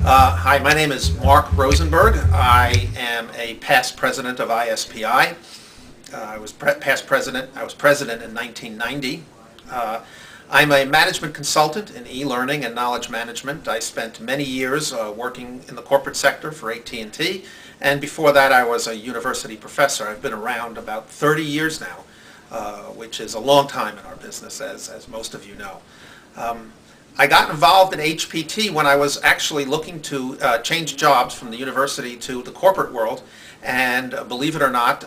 Hi, my name is Marc Rosenberg. I am a past president of ISPI. I was president in 1990. I'm a management consultant in e-learning and knowledge management. I spent many years working in the corporate sector for HPT, and before that I was a university professor. I've been around about 30 years now, which is a long time in our business, as most of you know. I got involved in HPT when I was actually looking to change jobs from the university to the corporate world, and believe it or not,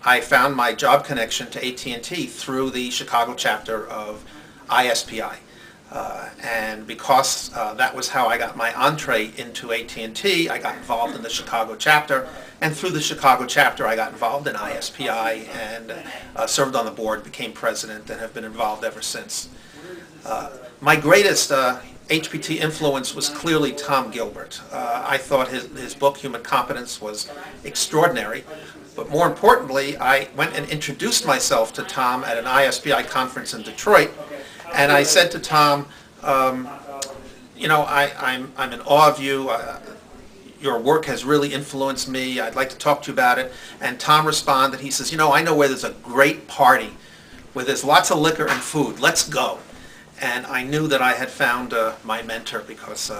I found my job connection to AT&T through the Chicago chapter of ISPI. And because that was how I got my entree into AT&T, I got involved in the Chicago chapter, and through the Chicago chapter I got involved in ISPI and served on the board, became president, and have been involved ever since. My greatest HPT influence was clearly Tom Gilbert. I thought his book, Human Competence, was extraordinary. But more importantly, I went and introduced myself to Tom at an ISPI conference in Detroit. And I said to Tom, you know, I'm in awe of you. Your work has really influenced me. I'd like to talk to you about it. And Tom responded. He says, you know, I know where there's a great party, where there's lots of liquor and food. Let's go. And I knew that I had found my mentor because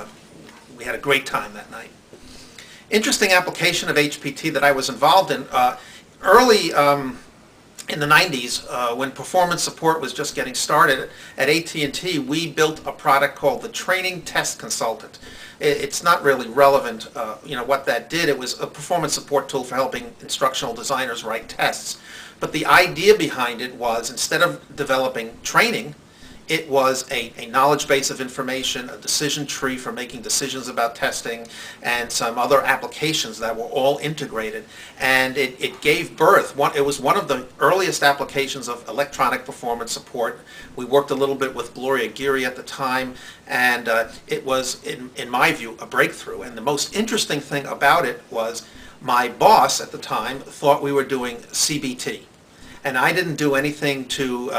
we had a great time that night. Interesting application of HPT that I was involved in. Early in the 90s, when performance support was just getting started, at AT&T we built a product called the Training Test Consultant. It's not really relevant, you know, what that did. It was a performance support tool for helping instructional designers write tests. But the idea behind it was, instead of developing training, it was a knowledge base of information, a decision tree for making decisions about testing, and some other applications that were all integrated. And it gave birth. It was one of the earliest applications of electronic performance support. We worked a little bit with Gloria Geary at the time, and it was, in my view, a breakthrough. And the most interesting thing about it was my boss at the time thought we were doing CBT. And I didn't do anything to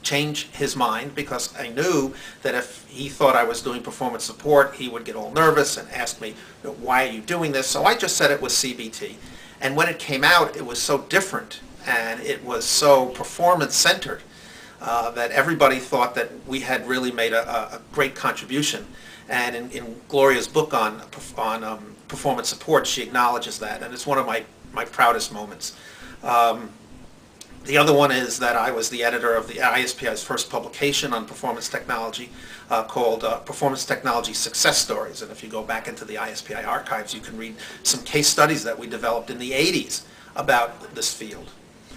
change his mind, because I knew that if he thought I was doing performance support, he would get all nervous and ask me, why are you doing this? So I just said it was CBT. And when it came out, it was so different and it was so performance-centered that everybody thought that we had really made a great contribution. And in Gloria's book on performance support, she acknowledges that, and it's one of my proudest moments. The other one is that I was the editor of the ISPI's first publication on performance technology called Performance Technology Success Stories. And if you go back into the ISPI archives, you can read some case studies that we developed in the 80s about this field.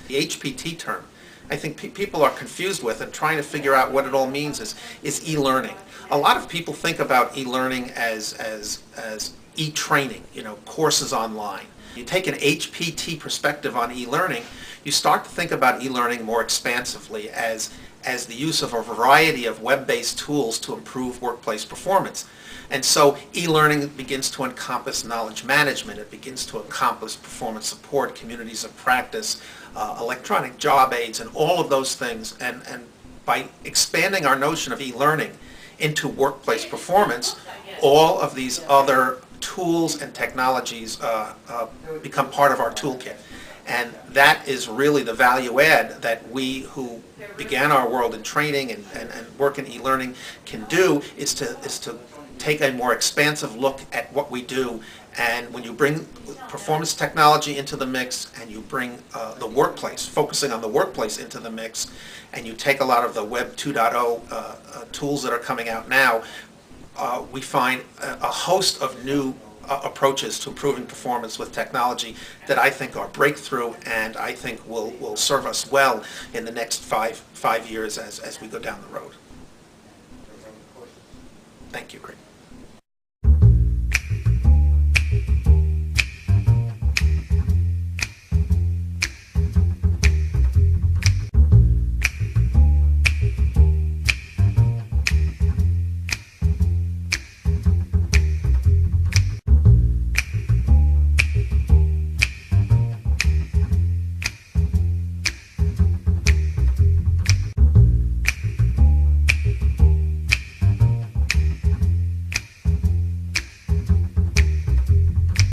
The HPT term, I think people are confused with and trying to figure out what it all means is e-learning. A lot of people think about e-learning as e-training, you know, courses online. You take an HPT perspective on e-learning, you start to think about e-learning more expansively as the use of a variety of web-based tools to improve workplace performance. And so e-learning begins to encompass knowledge management, it begins to encompass performance support, communities of practice, electronic job aids, and all of those things. And by expanding our notion of e-learning into workplace performance, all of these other tools and technologies become part of our toolkit. And that is really the value add that we who began our world in training and work in e-learning can do, is to take a more expansive look at what we do. And when you bring performance technology into the mix, and you bring the workplace, focusing on the workplace into the mix, and you take a lot of the Web 2.0 tools that are coming out now, we find a host of new approaches to improving performance with technology that I think are breakthrough, and I think will serve us well in the next five years as we go down the road. Thank you.